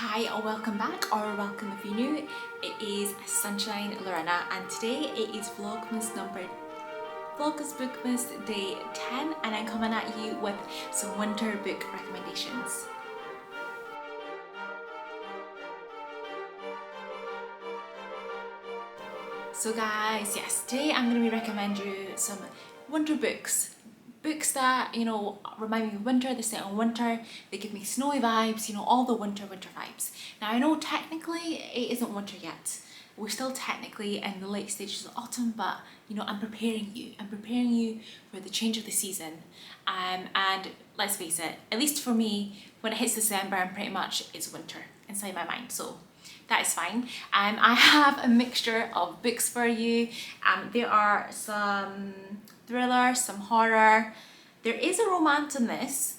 Hi or welcome back, or welcome if you're new. It is Sunshine Lorena and today it is Vlogmas Bookmas day 10 and I'm coming at you with some winter book recommendations. So guys, yes, today I'm going to be recommending you some winter books. Books that, remind me of winter, they set on winter, they give me snowy vibes, all the winter vibes. Now I know technically it isn't winter yet. We're still technically in the late stages of autumn, but I'm preparing you. I'm preparing you for the change of the season. And let's face it, at least for me, when it hits December, it's winter inside my mind. So that is fine. I have a mixture of books for you. There are some thriller, some horror. There is a romance in this.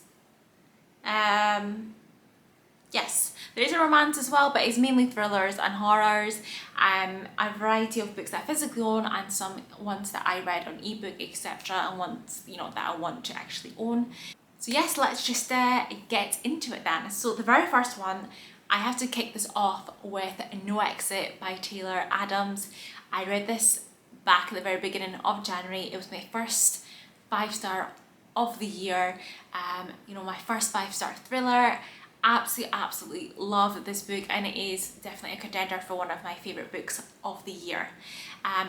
Yes, there is a romance as well, but it's mainly thrillers and horrors. A variety of books that I physically own and some ones that I read on ebook, etc. and ones that I want to actually own. So yes, let's just get into it then. So the very first one, I have to kick this off with No Exit by Taylor Adams. I read this back at the very beginning of January. It was my first 5-star of the year. My first 5-star thriller. Absolutely love this book, and it is definitely a contender for one of my favourite books of the year.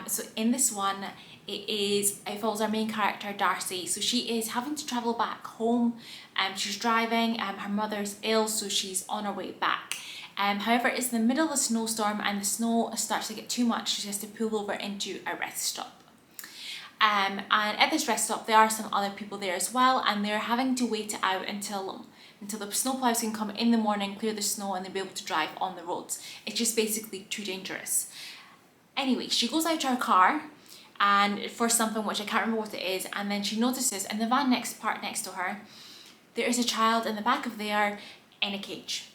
So in this one, it follows our main character Darcy. So she is having to travel back home. She's driving, her mother's ill, so she's on her way back. However, it's in the middle of a snowstorm and the snow starts to get too much. She has to pull over into a rest stop. And at this rest stop, there are some other people there as well, and they're having to wait it out until the snowplows can come in the morning, clear the snow, and they'll be able to drive on the roads. It's just basically too dangerous. Anyway, she goes out to her car and for something which I can't remember what it is, and then she notices in the van parked next to her, there is a child in the back of there in a cage.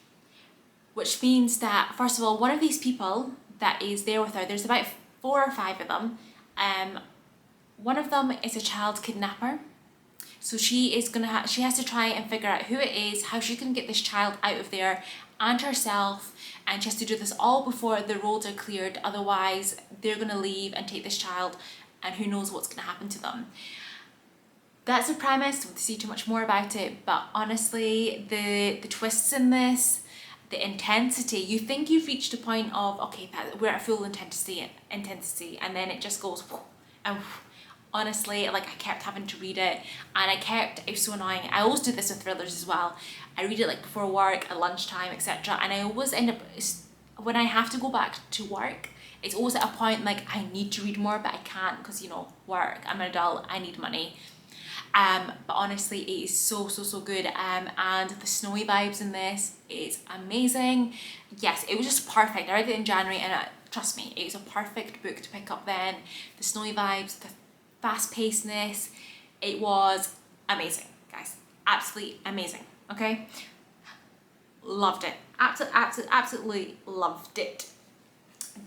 Which means that, first of all, one of these people that is there with her, there's about 4 or 5 of them. One of them is a child kidnapper. So she has to try and figure out who it is, how she can get this child out of there and herself, and she has to do this all before the roads are cleared. Otherwise, they're going to leave and take this child, and who knows what's going to happen to them. That's the premise. Don't see too much more about it, but honestly, the twists in this, the intensity, you think you've reached a point of, okay, we're at full intensity, and then it just goes, and honestly, I kept having to read it, and it was so annoying. I always do this with thrillers as well. I read it before work, at lunchtime, etc. And I always end up, when I have to go back to work, it's always at a point I need to read more, but I can't because, work, I'm an adult, I need money. But honestly, it is so good. And the snowy vibes in this is amazing. Yes, it was just perfect. I read it in January, and trust me, it was a perfect book to pick up then. The snowy vibes, the fast-pacedness, it was amazing, guys. Absolutely amazing. Okay, loved it. Absolutely loved it.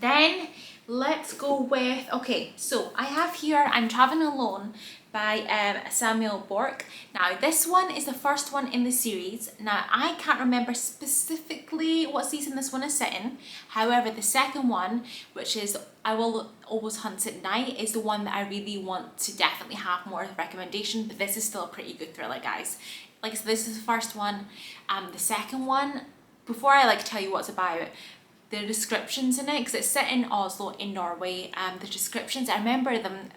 Then let's go with, okay, so I have here I'm Traveling Alone by Samuel Bork. Now this one is the first one in the series. Now I can't remember specifically what season this one is set in. However, the second one, which is I Will Always Hunt at Night, is the one that I really want to definitely have more of a recommendation, but this is still a pretty good thriller, guys. So this is the first one. The second one, before I tell you what it's about, the descriptions in it, because it's set in Oslo in Norway, the descriptions, I remember them,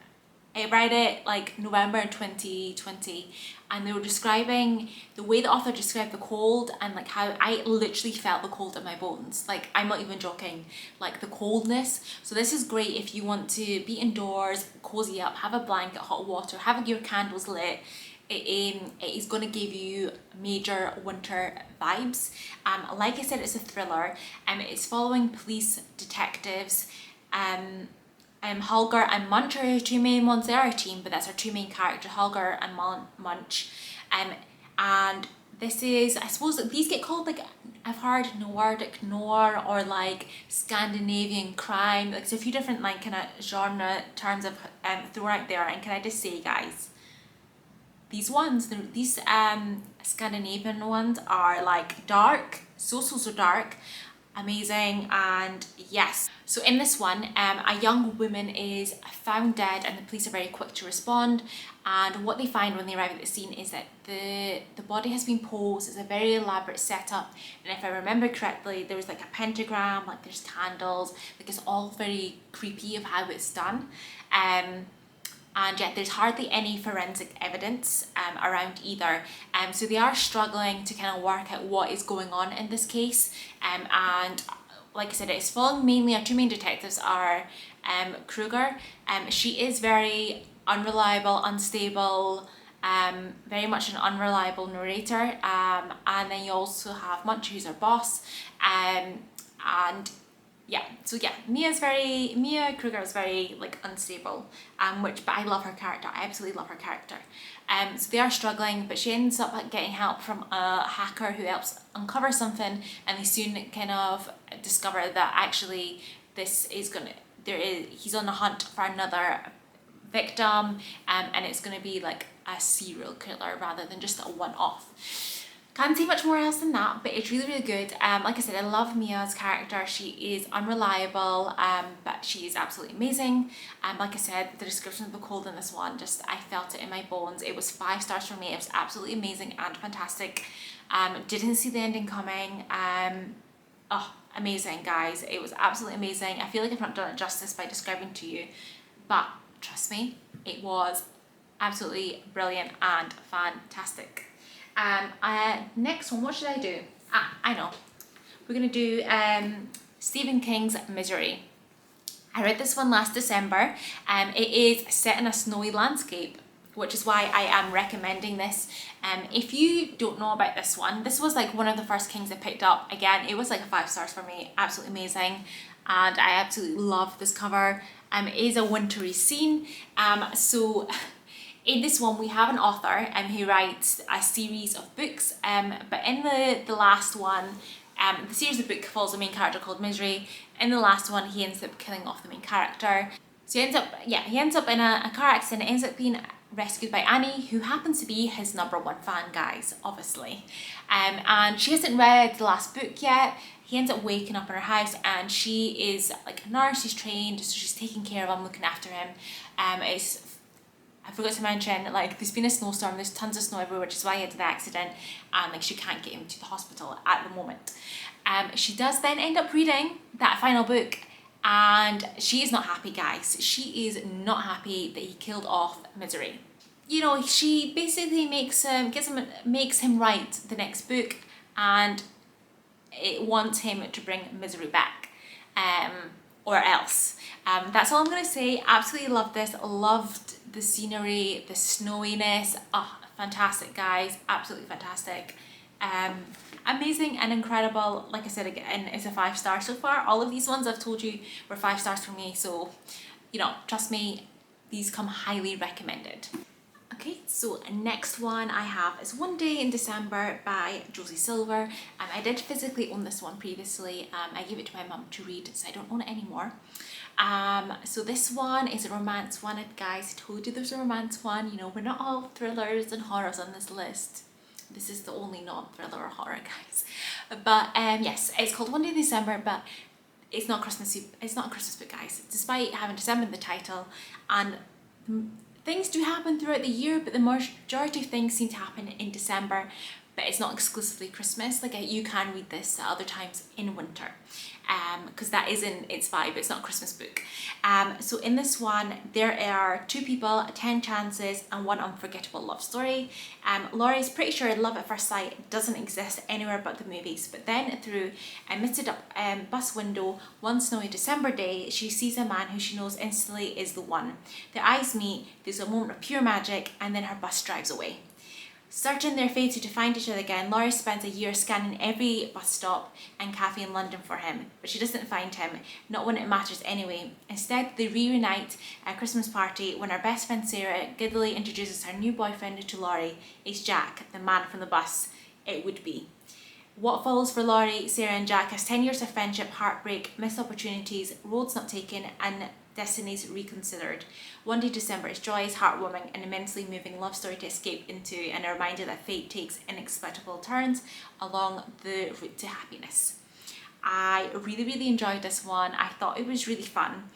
I read it November 2020, and they were describing the way the author described the cold, and how I literally felt the cold in my bones. I'm not even joking, the coldness. So this is great if you want to be indoors, cozy up, have a blanket, hot water, have your candles lit. It is going to give you major winter vibes. Like I said, it's a thriller. It's following police detectives. Holger and Munch are 2 main ones. They are a team, but that's our 2 main characters, Holger and Munch. And this is, I suppose these get called I've heard Nordic noir or Scandinavian crime. There's a few different kind of genre terms of thrown out there. And can I just say, guys, these Scandinavian ones are dark, so dark, amazing. And yes, so in this one, a young woman is found dead and the police are very quick to respond, and what they find when they arrive at the scene is that the body has been posed. It's a very elaborate setup, and if I remember correctly, there was like a pentagram, like there's candles, like it's all very creepy of how it's done. And yet there's hardly any forensic evidence around either. So they are struggling to kind of work out what is going on in this case. And like I said, it's following mainly, our two main detectives are Kruger. She is very unreliable, unstable, very much an unreliable narrator. And then you also have Munch, who's her boss. And yeah, so yeah, Mia Kruger is very like unstable, but I love her character. I absolutely love her character. So they are struggling, but she ends up getting help from a hacker who helps uncover something, and they soon kind of discover that actually he's on the hunt for another victim, and it's gonna be like a serial killer rather than just a one-off. Can't say much more else than that, but it's really good. Like I said, I love Mia's character. She is unreliable, but she is absolutely amazing. Like I said, the description of the cold in this one, I felt it in my bones. It was 5 stars for me. It was absolutely amazing and fantastic. Didn't see the ending coming. Oh, amazing, guys. It was absolutely amazing. I feel like I've not done it justice by describing to you, but trust me, it was absolutely brilliant and fantastic. Next one, what should I do? I know. We're going to do Stephen King's Misery. I read this one last December. It is set in a snowy landscape, which is why I am recommending this. If you don't know about this was like one of the first Kings I picked up. Again, it was like 5 stars for me, absolutely amazing. And I absolutely love this cover. It is a wintry scene. So in this one, we have an author who writes a series of books, but in the last one, the series of books follows a main character called Misery. In the last one, he ends up killing off the main character. So he ends up in a car accident, ends up being rescued by Annie, who happens to be his #1 fan, guys, obviously. And she hasn't read the last book yet. He ends up waking up in her house, and she is like a nurse, she's trained, so she's taking care of him, looking after him. I forgot to mention, like, there's been a snowstorm, there's tons of snow everywhere, which is why he had the accident, and like she can't get him to the hospital at the moment. She does then end up reading that final book, and she is not happy, guys. She is not happy that he killed off Misery. You know, she basically makes him write the next book, and it wants him to bring Misery back. Or else. That's all I'm going to say. Absolutely loved this. Loved the scenery, the snowiness. Oh, fantastic, guys. Absolutely fantastic. Amazing and incredible. Like I said again, it's a 5 star so far. All of these ones I've told you were 5 stars for me. So, you know, trust me, these come highly recommended. Okay, so next one I have is One Day in December by Josie Silver. I did physically own this one previously. I gave it to my mum to read, so I don't own it anymore. So this one is a romance one. Guys, I told you there's a romance one. You know, we're not all thrillers and horrors on this list. This is the only non-thriller or horror, guys. But yes, it's called One Day in December, but it's not Christmas. It's not a Christmas book, guys. Despite having December in the title, and things do happen throughout the year, but the majority of things seem to happen in December, but it's not exclusively Christmas. Like, you can read this at other times in winter, because that isn't its vibe. It's not a Christmas book. So in this one, there are 2 people, 10 chances, and 1 unforgettable love story. Laurie's pretty sure love at first sight doesn't exist anywhere but the movies, but then through a misted up bus window one snowy December day, she sees a man who she knows instantly is the one. Their eyes meet, there's a moment of pure magic, and then her bus drives away. Searching their fates to find each other again, Laurie spends a year scanning every bus stop and cafe in London for him, but she doesn't find him, not when it matters anyway. Instead, they reunite at a Christmas party when her best friend Sarah giddily introduces her new boyfriend to Laurie. It's Jack, the man from the bus. It would be. What follows for Laurie, Sarah and Jack has 10 years of friendship, heartbreak, missed opportunities, roads not taken, and Destinies Reconsidered. One Day December is joyous, heartwarming, and immensely moving love story to escape into, and a reminder that fate takes inexplicable turns along the route to happiness. I really enjoyed this one. I thought it was really fun.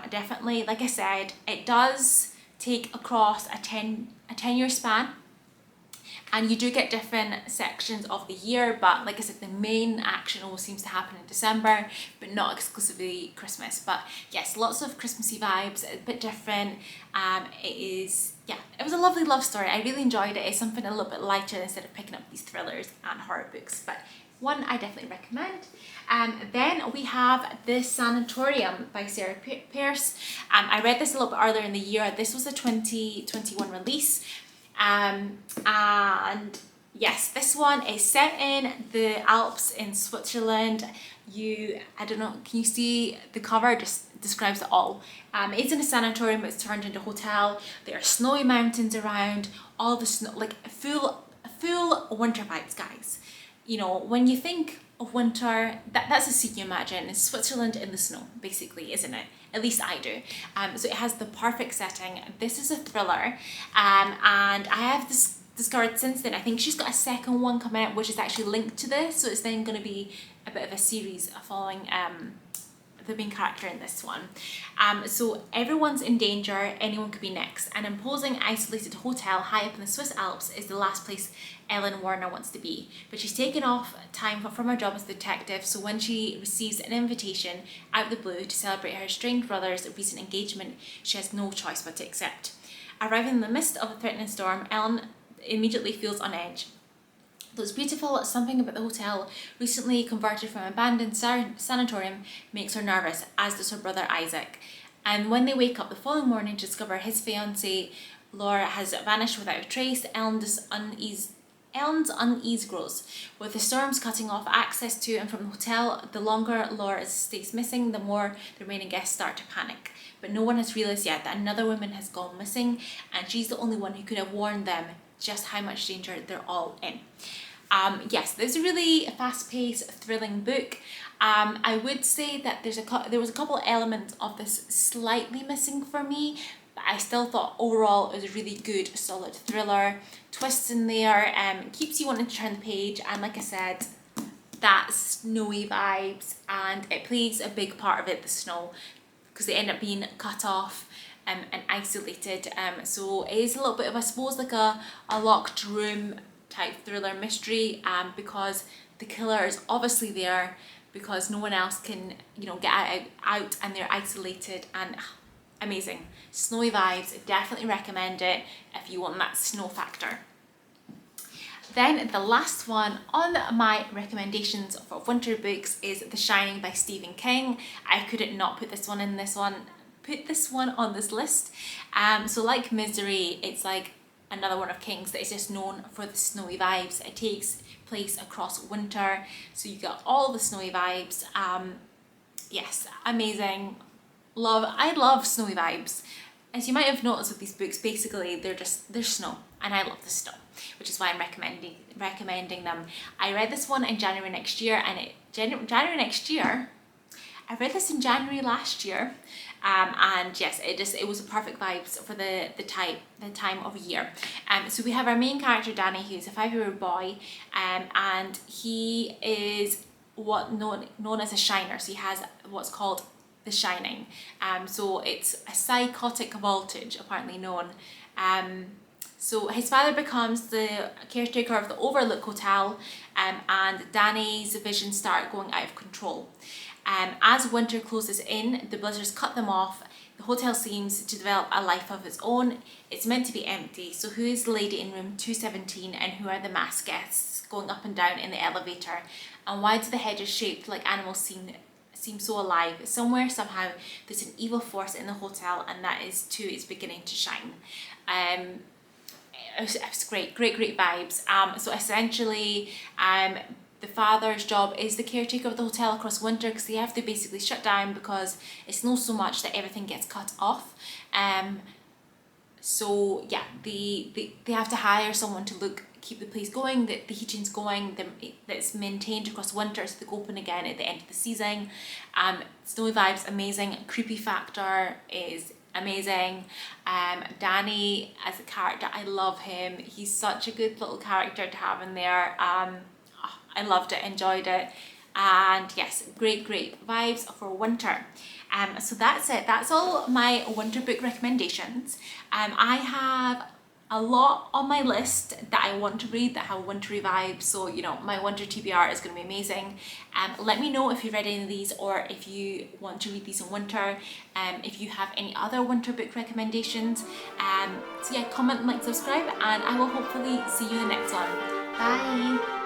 Definitely, like I said, it does take across a 10-year span, and you do get different sections of the year, but like I said, the main action always seems to happen in December, but not exclusively Christmas. But yes, lots of Christmassy vibes, a bit different. It was a lovely love story. I really enjoyed it. It's something a little bit lighter instead of picking up these thrillers and horror books, but one I definitely recommend. Then we have The Sanatorium by Sarah Pearse. I read this a little bit earlier in the year. This was a 2021 release. And yes, this one is set in the Alps in Switzerland. I don't know, can you see the cover? Just describes it all. It's in a sanatorium, it's turned into a hotel. There are snowy mountains around, all the snow, like full winter vibes, guys. You know, when you think of winter, that's a scene you imagine. It's Switzerland in the snow, basically, isn't it? At least I do. So it has the perfect setting. This is a thriller, and I have discovered since then, I think she's got a second one coming out, which is actually linked to this. So it's then going to be a bit of a series following the main character in this one. So everyone's in danger, anyone could be next. An imposing isolated hotel high up in the Swiss Alps is the last place Ellen Warner wants to be, but she's taken off time from her job as a detective, so when she receives an invitation out of the blue to celebrate her estranged brother's recent engagement, she has no choice but to accept. Arriving in the midst of a threatening storm, Ellen immediately feels on edge. Though it's beautiful, something about the hotel, recently converted from an abandoned sanatorium, makes her nervous, as does her brother Isaac. And when they wake up the following morning to discover his fiancée Laura has vanished without a trace, Ellen's unease grows. With the storms cutting off access to and from the hotel, the longer Laura stays missing, the more the remaining guests start to panic. But no one has realised yet that another woman has gone missing, and she's the only one who could have warned them just how much danger they're all in. Yes, there's a really fast-paced, thrilling book. I would say that there was a couple elements of this slightly missing for me, but I still thought overall it was a really good, solid thriller. Twists in there, keeps you wanting to turn the page, and like I said, that snowy vibes, and it plays a big part of it, the snow, because they end up being cut off and isolated. So it is a little bit of, I suppose, like a locked room type thriller mystery, because the killer is obviously there because no one else can, you know, get out and they're isolated, and amazing. Snowy vibes, definitely recommend it if you want that snow factor. Then the last one on my recommendations for winter books is The Shining by Stephen King. I couldn't not put this one on this list. So like Misery, it's like another one of King's that is just known for the snowy vibes. It takes place across winter, so you get all the snowy vibes. Yes, amazing. I love snowy vibes. As you might have noticed with these books, basically there's snow, and I love the snow, which is why I'm recommending them. I read this one in January next year, and I read this in January last year, and yes, it was a perfect vibes for the time of year. So we have our main character Danny, who's a 5-year-old boy, and he is known as a shiner. So he has what's called the shining. So it's a psychotic voltage, apparently known. So his father becomes the caretaker of the Overlook Hotel, and Danny's visions start going out of control. As winter closes in, the blizzards cut them off. The hotel seems to develop a life of its own. It's meant to be empty, so who is the lady in room 217, and who are the masked guests going up and down in the elevator? And why do the hedges shaped like animals seem so alive? Somewhere, somehow, there's an evil force in the hotel, and that is too is beginning to shine. It was great vibes. So essentially, the father's job is the caretaker of the hotel across winter, because they have to basically shut down because it snows so much that everything gets cut off. So yeah, they have to hire someone to look keep the place going, the heating's going, that's maintained across winter, so they open again at the end of the season. Snowy vibes, amazing. Creepy factor is amazing. Danny as a character, I love him. He's such a good little character to have in there. I loved it, enjoyed it. And yes, great vibes for winter. So that's it. That's all my winter book recommendations. I have a lot on my list that I want to read that have wintry vibes, so you know, my winter TBR is going to be amazing. Let me know if you've read any of these, or if you want to read these in winter, if you have any other winter book recommendations. So yeah, comment, like, subscribe, and I will hopefully see you in the next one. Bye!